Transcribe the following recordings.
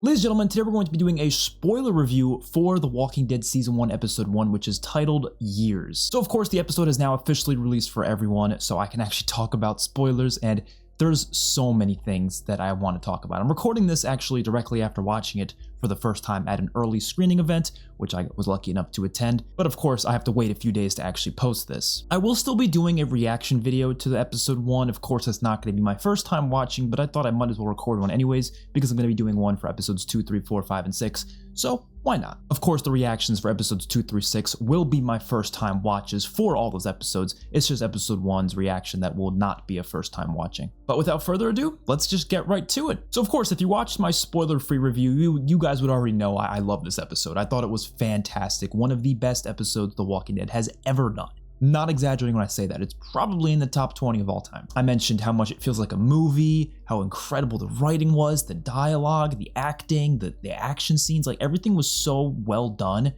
Ladies and gentlemen, today we're going to be doing a spoiler review for The Walking Dead Season 1, Episode 1, which is titled Years. So of course, the episode is now officially released for everyone, so I can actually talk about spoilers, and there's so many things that I want to talk about. I'm recording this actually directly after watching it for the first time at an early screening event, which I was lucky enough to attend, but of course I have to wait a few days to actually post this. I will still be doing a reaction video to the episode 1. Of course, it's not going to be my first time watching, but I thought I might as well record one anyways, because I'm going to be doing one for episodes 2, 3, 4, 5, and 6, so why not? Of course, the reactions for episodes 2 through 6 will be my first time watches for all those episodes. It's just episode 1's reaction that will not be a first time watching. But without further ado, let's just get right to it. So of course, if you watched my spoiler-free review, you guys would already know I love this episode. I thought it was fantastic. One of the best episodes The Walking Dead has ever done. Not exaggerating when I say that. It's probably in the top 20 of all time. I mentioned how much it feels like a movie, how incredible the writing was, the dialogue, the acting, the action scenes, like everything was so well done.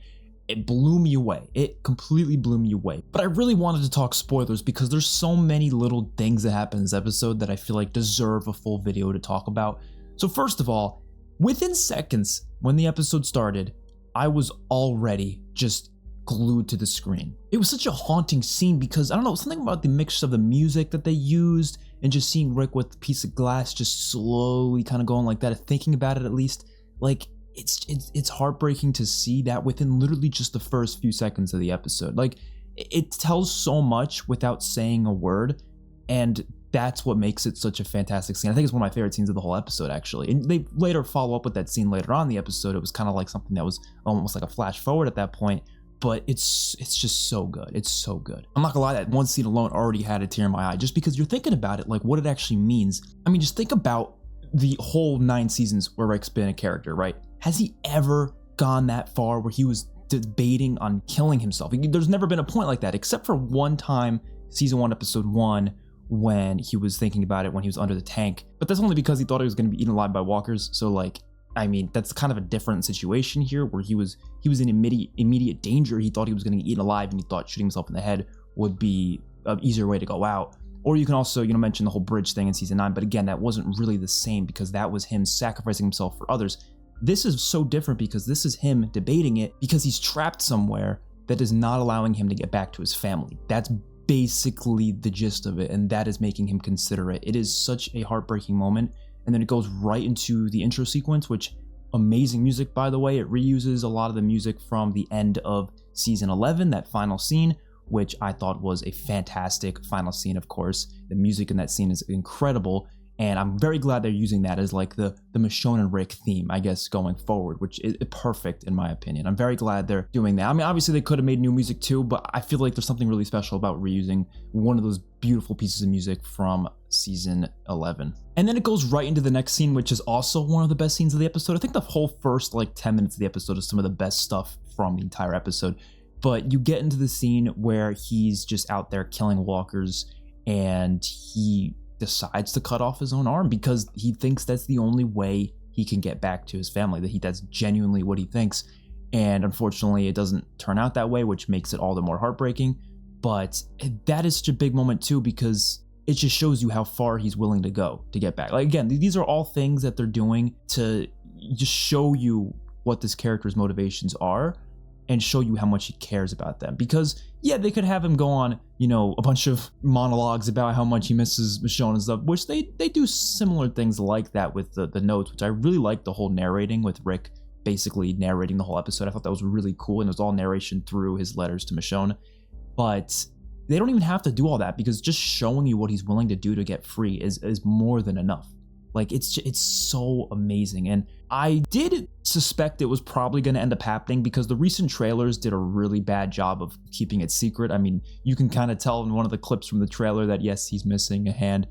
It blew me away. It completely blew me away. But I really wanted to talk spoilers because there's so many little things that happen in this episode that I feel like deserve a full video to talk about. So first of all, within seconds when the episode started, I was already just glued to the screen. It was such a haunting scene because, I don't know, something about the mix of the music that they used and just seeing Rick with a piece of glass just slowly kind of going like that, thinking about it at least, like it's heartbreaking to see that within literally just the first few seconds of the episode. Like it tells so much without saying a word, and that's what makes it such a fantastic scene. I think it's one of my favorite scenes of the whole episode, actually. And they later follow up with that scene later on in the episode. It was kind of like something that was almost like a flash forward at that point. But it's just so good. It's so good. I'm not gonna lie, that one scene alone already had a tear in my eye, just because you're thinking about it, like what it actually means. I mean, just think about the whole 9 seasons where Rick's been a character, right? Has he ever gone that far where he was debating on killing himself? There's never been a point like that, except for one time, season 1, episode 1, when he was thinking about it when he was under the tank. But that's only because he thought he was gonna be eaten alive by walkers. So like, I mean, that's kind of a different situation here where he was in immediate danger. He thought he was going to get eaten alive, and he thought shooting himself in the head would be an easier way to go out. Or you can also, mention the whole bridge thing in season 9, but again, that wasn't really the same because that was him sacrificing himself for others. This is so different because this is him debating it because he's trapped somewhere that is not allowing him to get back to his family. That's basically the gist of it, and that is making him consider it. It is such a heartbreaking moment. And then it goes right into the intro sequence, which amazing music, by the way. It reuses a lot of the music from the end of season 11, that final scene, which I thought was a fantastic final scene, of course. The music in that scene is incredible. And I'm very glad they're using that as like the Michonne and Rick theme, I guess, going forward, which is perfect in my opinion. I'm very glad they're doing that. I mean, obviously they could have made new music too, but I feel like there's something really special about reusing one of those beautiful pieces of music from season 11. And then it goes right into the next scene, which is also one of the best scenes of the episode. I think the whole first like 10 minutes of the episode is some of the best stuff from the entire episode. But you get into the scene where he's just out there killing walkers, and he decides to cut off his own arm because he thinks that's the only way he can get back to his family, that's genuinely what he thinks. And unfortunately it doesn't turn out that way, which makes it all the more heartbreaking. But that is such a big moment too, because it just shows you how far he's willing to go to get back. Like again, these are all things that they're doing to just show you what this character's motivations are and show you how much he cares about them. Because yeah, they could have him go on, a bunch of monologues about how much he misses Michonne and stuff, which they do similar things like that with the notes, which I really like the whole narrating with Rick basically narrating the whole episode. I thought that was really cool, and it was all narration through his letters to Michonne. But they don't even have to do all that because just showing you what he's willing to do to get free is more than enough. Like it's so amazing. And I did suspect it was probably going to end up happening because the recent trailers did a really bad job of keeping it secret. I mean, you can kind of tell in one of the clips from the trailer that yes, he's missing a hand.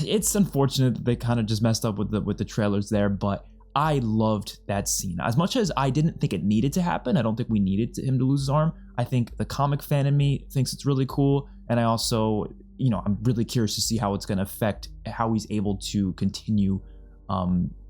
It's unfortunate that they kind of just messed up with the trailers there, but I loved that scene. As much as I didn't think it needed to happen, I don't think we needed him to lose his arm. I think the comic fan in me thinks it's really cool, and I also, I'm really curious to see how it's going to affect how he's able to continue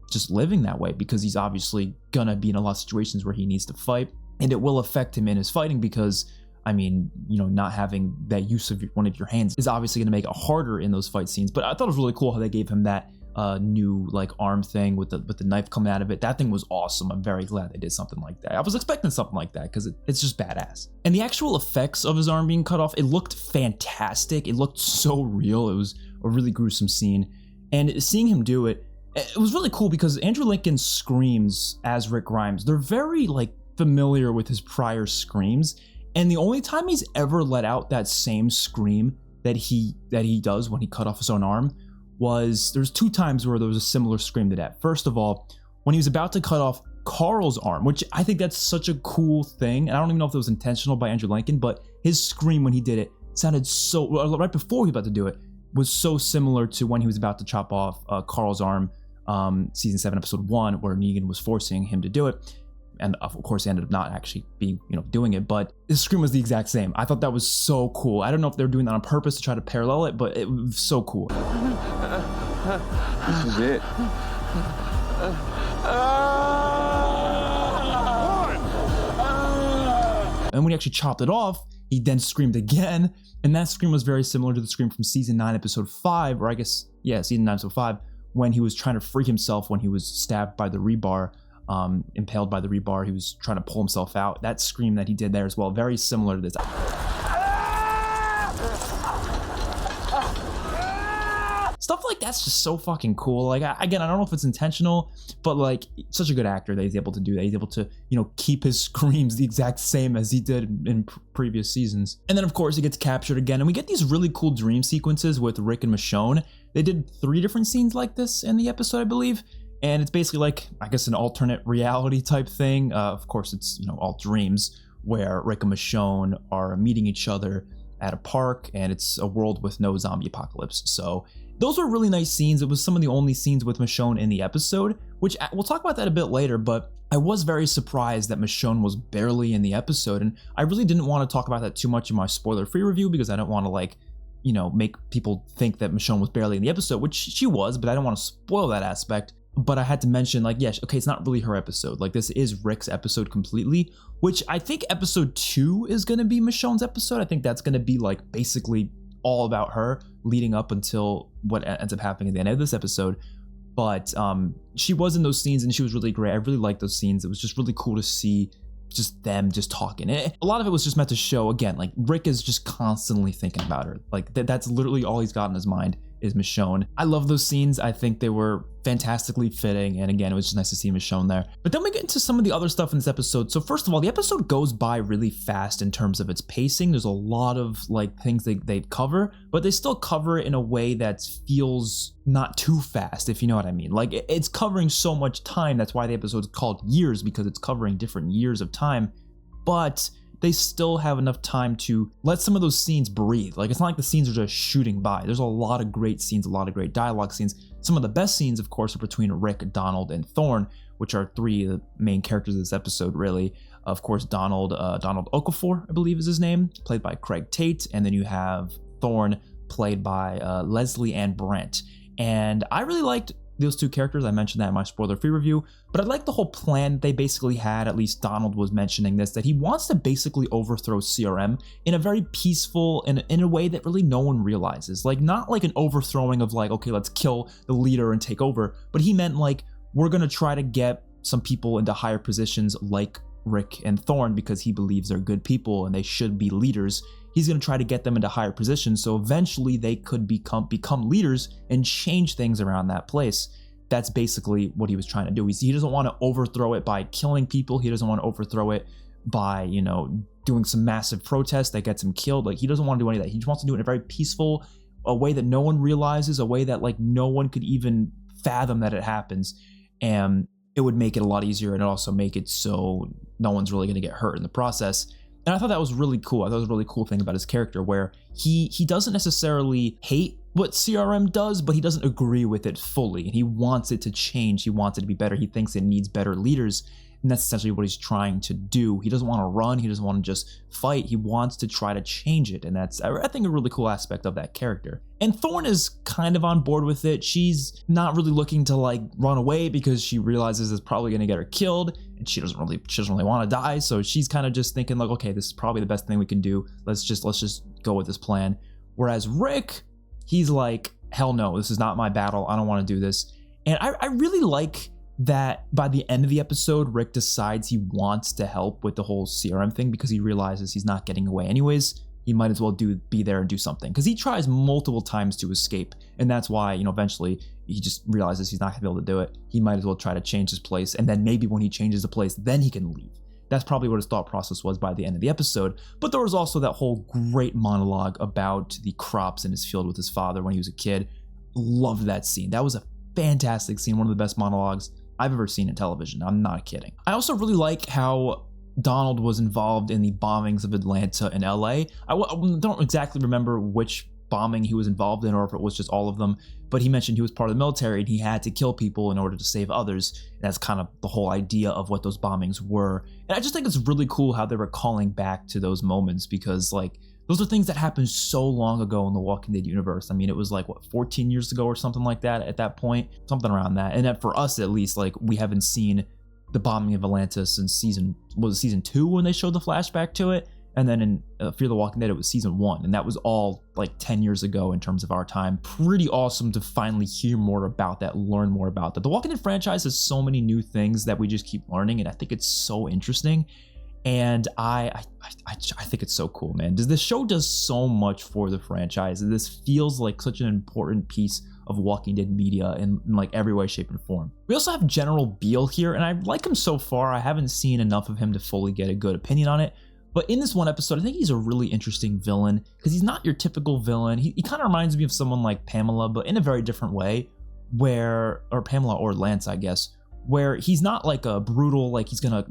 just living that way, because he's obviously going to be in a lot of situations where he needs to fight, and it will affect him in his fighting because, I mean, not having that use of one of your hands is obviously going to make it harder in those fight scenes. But I thought it was really cool how they gave him that new like arm thing with the knife coming out of it. That thing was awesome. I'm very glad they did something like that. I was expecting something like that because it's just badass. And the actual effects of his arm being cut off, it looked fantastic. It looked so real. It was a really gruesome scene. And seeing him do it, it was really cool because Andrew Lincoln's screams as Rick Grimes, they're very like familiar with his prior screams. And the only time he's ever let out that same scream that he does when he cut off his own arm was, there's 2 times where there was a similar scream to that. First of all, when he was about to cut off Carl's arm, which I think that's such a cool thing. And I don't even know if it was intentional by Andrew Lincoln, but his scream when he did it sounded so, right before he was about to do it, was so similar to when he was about to chop off Carl's arm, season 7, episode 1, where Negan was forcing him to do it. And of course, he ended up not actually doing it, but his scream was the exact same. I thought that was so cool. I don't know if they were doing that on purpose to try to parallel it, but it was so cool. This is it. And when he actually chopped it off, he then screamed again, and that scream was very similar to the scream from season 9, episode 5, or I guess, yeah, season 9, episode 5, when he was trying to free himself when he was stabbed by the rebar. Impaled by the rebar, he was trying to pull himself out. That scream that he did there as well, very similar to this. Stuff like that's just so fucking cool. Like, again, I don't know if it's intentional, but like, such a good actor that he's able to do that. He's able to, keep his screams the exact same as he did in previous seasons. And then of course he gets captured again, and we get these really cool dream sequences with Rick and Michonne. They did 3 different scenes like this in the episode, I believe. And it's basically like, I guess, an alternate reality type thing. Of course, it's, all dreams where Rick and Michonne are meeting each other at a park, and it's a world with no zombie apocalypse. So those were really nice scenes. It was some of the only scenes with Michonne in the episode, which we'll talk about that a bit later, but I was very surprised that Michonne was barely in the episode. And I really didn't want to talk about that too much in my spoiler-free review because I don't want to make people think that Michonne was barely in the episode, which she was, but I don't want to spoil that aspect. But I had to mention, okay, it's not really her episode. Like, this is Rick's episode completely, which I think episode 2 is going to be Michonne's episode. I think that's going to be, basically all about her leading up until what ends up happening at the end of this episode. But she was in those scenes, and she was really great. I really liked those scenes. It was just really cool to see just them just talking. And a lot of it was just meant to show, again, Rick is just constantly thinking about her. That's literally all he's got in his mind is Michonne. I love those scenes. I think they were fantastically fitting, and again, it was just nice to see Michonne there. But then we get into some of the other stuff in this episode. So first of all, the episode goes by really fast in terms of its pacing. There's a lot of things they cover, but they still cover it in a way that feels not too fast, if you know what I mean. It's covering so much time. That's why the episode's called Years, because it's covering different years of time. But they still have enough time to let some of those scenes breathe. It's not like the scenes are just shooting by. There's a lot of great scenes, a lot of great dialogue scenes. Some of the best scenes, of course, are between Rick, Donald, and Thorne, which are 3 of the main characters of this episode, really. Of course, Donald Okafor, I believe is his name, played by Craig Tate. And then you have Thorne, played by Leslie Ann Brandt. And I really liked those 2 characters. I mentioned that in my spoiler-free review, but I like the whole plan they basically had. At least Donald was mentioning this, that he wants to basically overthrow CRM in a very peaceful and in a way that really no one realizes. Not like an overthrowing of okay, let's kill the leader and take over, but he meant we're gonna try to get some people into higher positions like Rick and Thorne because he believes they're good people and they should be leaders. He's going to try to get them into higher positions so eventually they could become leaders and change things around that place. That's basically what he was trying to do. He doesn't want to overthrow it by killing people. He doesn't want to overthrow it by, doing some massive protest that gets him killed. He doesn't want to do any of that. He just wants to do it in a very peaceful, a way that no one realizes, a way that no one could even fathom that it happens. And it would make it a lot easier, and also make it so no one's really going to get hurt in the process. And I thought that was really cool. I thought it was a really cool thing about his character, where he doesn't necessarily hate what CRM does, but he doesn't agree with it fully, and he wants it to change. He wants it to be better. He thinks it needs better leaders, and that's essentially what he's trying to do. He doesn't want to run. He doesn't want to just fight. He wants to try to change it, and that's, I think, a really cool aspect of that character. And Thorne is kind of on board with it. She's not really looking to run away because she realizes it's probably going to get her killed, and she doesn't really want to die. So she's kind of just thinking okay, this is probably the best thing we can do. Let's just go with this plan. Whereas Rick, he's hell no, this is not my battle. I don't want to do this. And I really like that by the end of the episode, Rick decides he wants to help with the whole CRM thing because he realizes he's not getting away anyways. He might as well be there and do something, because he tries multiple times to escape, and that's why, eventually he just realizes he's not gonna be able to do it. He might as well try to change his place, and then maybe when he changes the place, then he can leave. That's probably what his thought process was by the end of the episode. But there was also that whole great monologue about the crops in his field with his father when he was a kid. Loved that scene. That was a fantastic scene, one of the best monologues I've ever seen in television. I'm not kidding. I also really like how Donald was involved in the bombings of Atlanta and LA. I don't exactly remember which bombing he was involved in or if it was just all of them, but he mentioned he was part of the military and he had to kill people in order to save others. And that's kind of the whole idea of what those bombings were. And I just think it's really cool how they were calling back to those moments, because like those are things that happened so long ago in the Walking Dead universe. I mean, it was like, what, 14 years ago or something like that at that point, something around that. And that for us, at least, like we haven't seen the bombing of Atlanta since season 2 when they showed the flashback to it. And then in Fear the Walking Dead, it was season 1. And that was all like 10 years ago in terms of our time. Pretty awesome to finally hear more about that, learn more about that. The Walking Dead franchise has so many new things that we just keep learning. And I think it's so interesting. And I think it's so cool, man. This show does so much for the franchise. And this feels like such an important piece of Walking Dead media in like every way, shape, and form. We also have General Beale here, and I like him so far. I haven't seen enough of him to fully get a good opinion on it. But in this one episode, I think he's a really interesting villain because he's not your typical villain. He kind of reminds me of someone like Pamela, but in a very different way, or Pamela or Lance, I guess, where he's not like a brutal, like he's gonna,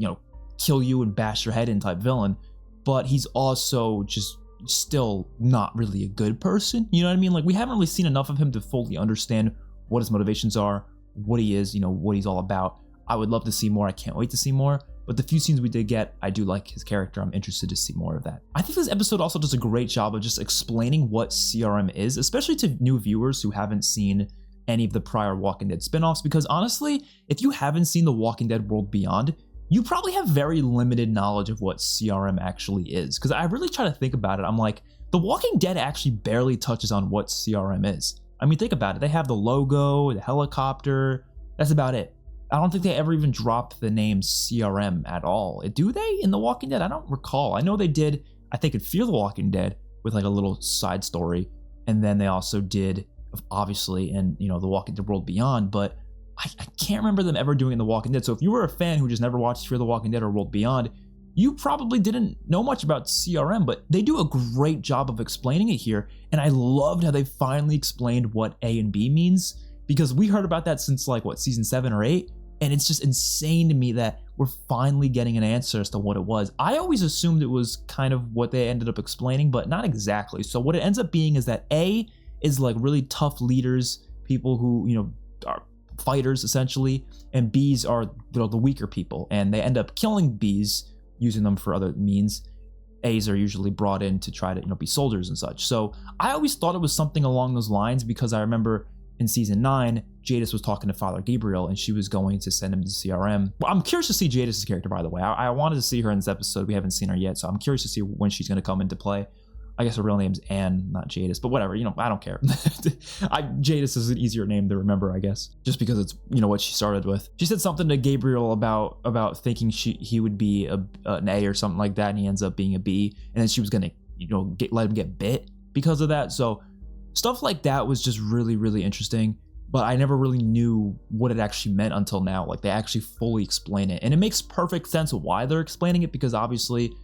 kill you and bash your head in type villain, but he's also just still not really a good person. You know what I mean? Like we haven't really seen enough of him to fully understand what his motivations are, what he is, what he's all about. I would love to see more. I can't wait to see more. But the few scenes we did get, I do like his character. I'm interested to see more of that. I think this episode also does a great job of just explaining what CRM is, especially to new viewers who haven't seen any of the prior Walking Dead spinoffs, because honestly, if you haven't seen The Walking Dead World Beyond, you probably have very limited knowledge of what CRM actually is. Because I really try to think about it. I'm like, The Walking Dead actually barely touches on what CRM is. I mean, think about it. They have the logo, the helicopter. That's about it. I don't think they ever even dropped the name CRM at all. Do they in The Walking Dead? I don't recall. I know they did, I think in Fear the Walking Dead with like a little side story. And then they also did, obviously, in The Walking Dead World Beyond. But I can't remember them ever doing it in The Walking Dead. So if you were a fan who just never watched Fear the Walking Dead or World Beyond, you probably didn't know much about CRM, but they do a great job of explaining it here. And I loved how they finally explained what A and B means, because we heard about that since like, what, season 7 or 8? And it's just insane to me that we're finally getting an answer as to what it was. I always assumed it was kind of what they ended up explaining, but not exactly. So what it ends up being is that A is like really tough leaders, people who, are fighters essentially, and Bs are the weaker people, and they end up killing Bs, using them for other means. As are usually brought in to try to be soldiers and such. So I always thought it was something along those lines, because I remember in season 9 Jadis was talking to Father Gabriel and she was going to send him to CRM. Well, I'm curious to see Jadis' character, by the way. I wanted to see her in this episode. We haven't seen her yet, so I'm curious to see when she's going to come into play. I guess her real name's Anne, not Jadis, but whatever, I don't care. Jadis is an easier name to remember, I guess, just because it's, what she started with. She said something to Gabriel about thinking he would be an A or something like that, and he ends up being a B, and then she was gonna, let him get bit because of that. So stuff like that was just really, really interesting, but I never really knew what it actually meant until now. Like, they actually fully explain it, and it makes perfect sense why they're explaining it, because obviously,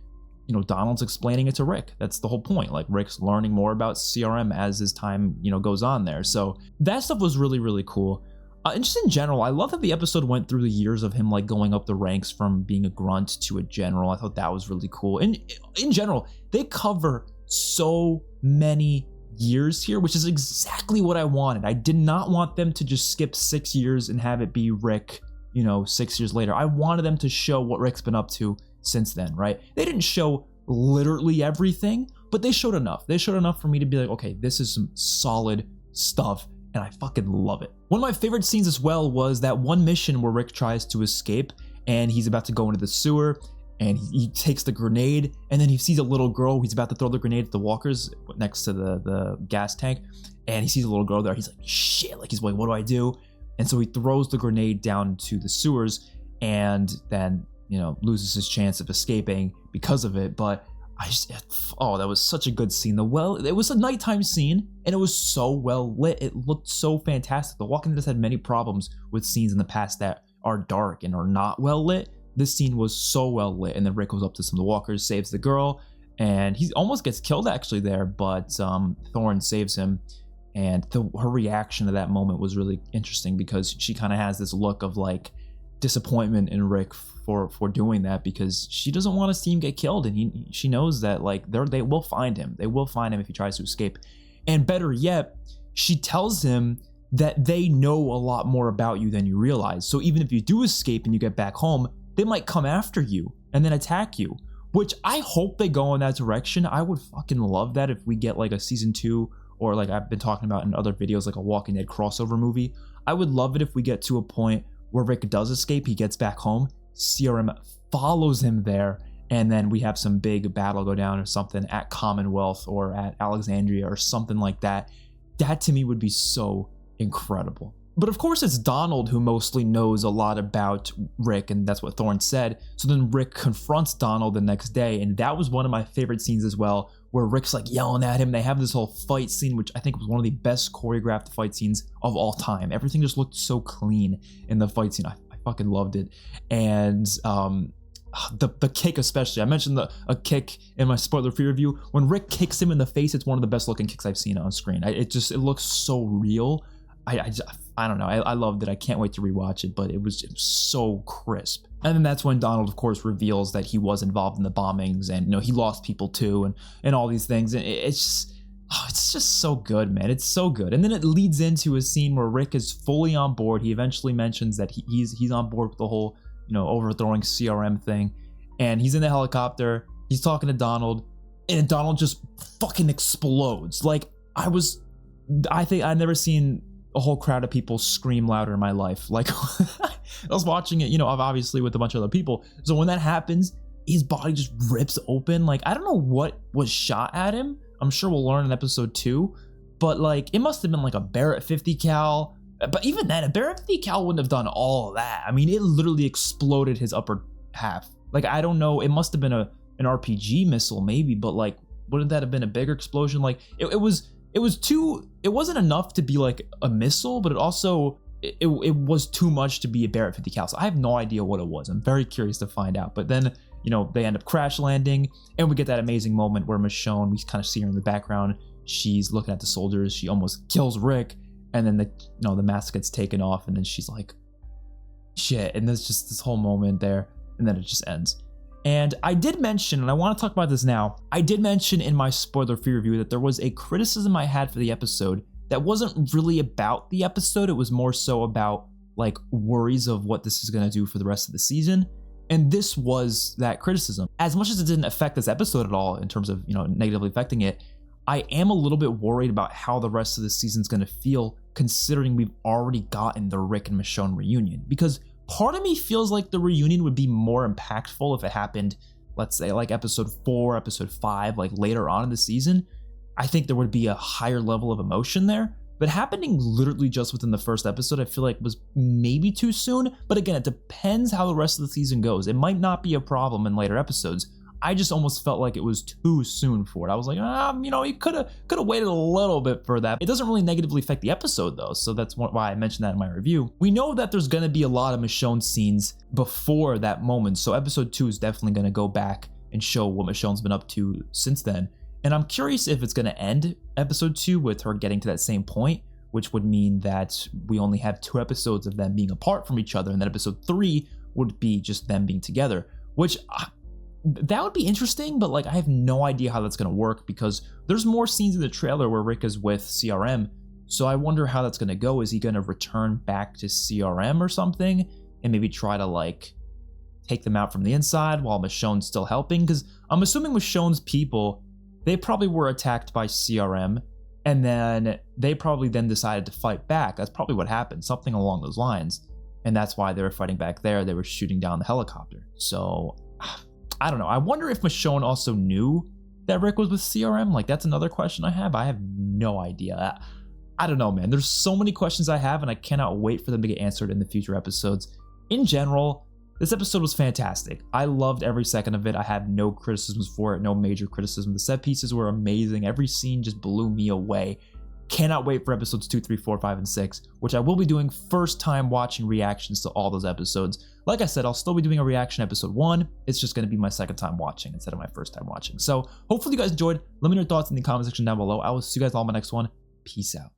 Donald's explaining it to Rick. That's the whole point. Like, Rick's learning more about CRM as his time, goes on there. So that stuff was really, really cool. And just in general, I love that the episode went through the years of him like going up the ranks from being a grunt to a general. I thought that was really cool. And in general, they cover so many years here, which is exactly what I wanted. I did not want them to just skip 6 years and have it be Rick, 6 years later. I wanted them to show what Rick's been up to since then, right? They didn't show literally everything, but they showed enough. They showed enough for me to be like, okay, this is some solid stuff, and I fucking love it. One of my favorite scenes as well was that one mission where Rick tries to escape, and he's about to go into the sewer, and he takes the grenade, and then he sees a little girl. He's about to throw the grenade at the walkers next to the gas tank, and he sees a little girl there. He's like, shit, like he's like, what do I do? And so he throws the grenade down to the sewers and then, loses his chance of escaping because of it. But that was such a good scene. It was a nighttime scene and it was so well lit. It looked so fantastic. The Walking Dead has had many problems with scenes in the past that are dark and are not well lit. This scene was so well lit, and then Rick goes up to some of the walkers, saves the girl, and he almost gets killed actually there, but Thorne saves him. And her reaction to that moment was really interesting because she kind of has this look of like disappointment in Rick for doing that, because she doesn't want to see him get killed, and she knows that like they will find him. They will find him if he tries to escape. And better yet, she tells him that they know a lot more about you than you realize. So even if you do escape and you get back home, they might come after you and then attack you, which I hope they go in that direction. I would fucking love that if we get like a season 2, or like I've been talking about in other videos, like a Walking Dead crossover movie. I would love it if we get to a point where Rick does escape, he gets back home, CRM follows him there, and then we have some big battle go down or something at Commonwealth or at Alexandria or something like that. That to me would be so incredible. But of course it's Donald who mostly knows a lot about Rick, and that's what Thorne said. So then Rick confronts Donald the next day, and that was one of my favorite scenes as well, where Rick's like yelling at him. They have this whole fight scene, which I think was one of the best choreographed fight scenes of all time. Everything just looked so clean in the fight scene. I fucking loved it. And the kick especially. I mentioned a kick in my spoiler-free review. When Rick kicks him in the face, it's one of the best looking kicks I've seen on screen. It looks so real. I don't know. I loved it. I can't wait to rewatch it, but it was so crisp. And then that's when Donald, of course, reveals that he was involved in the bombings, and he lost people too, and all these things. And it's just so good, man. It's so good. And then it leads into a scene where Rick is fully on board. He eventually mentions that he's on board with the whole overthrowing CRM thing, and he's in the helicopter. He's talking to Donald, and Donald just fucking explodes. Like I think I've never seen a whole crowd of people scream louder in my life. Like I was watching it, obviously with a bunch of other people. So when that happens, his body just rips open. Like I don't know what was shot at him. I'm sure we'll learn in episode 2, but like it must have been like a Barrett 50 cal. But even then, a Barrett 50 cal wouldn't have done all of that. I mean, it literally exploded his upper half. Like I don't know. It must have been an RPG missile maybe, but like wouldn't that have been a bigger explosion? Like it wasn't enough to be like a missile, but it was too much to be a Barrett 50 cal. So I have no idea what it was. I'm very curious to find out. But then, they end up crash landing, and we get that amazing moment where Michonne, we kind of see her in the background. She's looking at the soldiers. She almost kills Rick, and then the mask gets taken off, and then she's like, shit. And there's just this whole moment there, and then it just ends. And I did mention, and I want to talk about this now, I did mention in my spoiler-free review that there was a criticism I had for the episode that wasn't really about the episode. It was more so about like worries of what this is going to do for the rest of the season. And this was that criticism. As much as it didn't affect this episode at all in terms of, negatively affecting it, I am a little bit worried about how the rest of the season is going to feel, considering we've already gotten the Rick and Michonne reunion. Because part of me feels like the reunion would be more impactful if it happened, let's say, like episode 4, episode 5, like later on in the season. I think there would be a higher level of emotion there. But happening literally just within the first episode, I feel like was maybe too soon. But again, it depends how the rest of the season goes. It might not be a problem in later episodes. I just almost felt like it was too soon for it. I was like, you could have waited a little bit for that. It doesn't really negatively affect the episode though, so that's why I mentioned that in my review. We know that there's gonna be a lot of Michonne scenes before that moment, so episode 2 is definitely gonna go back and show what Michonne's been up to since then. And I'm curious if it's gonna end episode 2 with her getting to that same point, which would mean that we only have 2 episodes of them being apart from each other, and then episode 3 would be just them being together, which that would be interesting, but like I have no idea how that's going to work, because there's more scenes in the trailer where Rick is with CRM, so I wonder how that's going to go. Is he going to return back to CRM or something and maybe try to like take them out from the inside while Michonne's still helping? Because I'm assuming Michonne's people, they probably were attacked by CRM, and then they probably then decided to fight back. That's probably what happened, something along those lines, and that's why they were fighting back there. They were shooting down the helicopter. So I don't know. I wonder if Michonne also knew that Rick was with CRM. Like, that's another question I have. I have no idea. I don't know, man. There's so many questions I have, and I cannot wait for them to get answered in the future episodes. In general, this episode was fantastic. I loved every second of it. I had no criticisms for it, no major criticism. The set pieces were amazing. Every scene just blew me away. Cannot wait for episodes 2, 3, 4, 5, and 6, which I will be doing first time watching reactions to all those episodes. Like I said, I'll still be doing a reaction episode 1. It's just going to be my second time watching instead of my first time watching. So hopefully you guys enjoyed. Let me know your thoughts in the comment section down below. I will see you guys all in my next one. Peace out.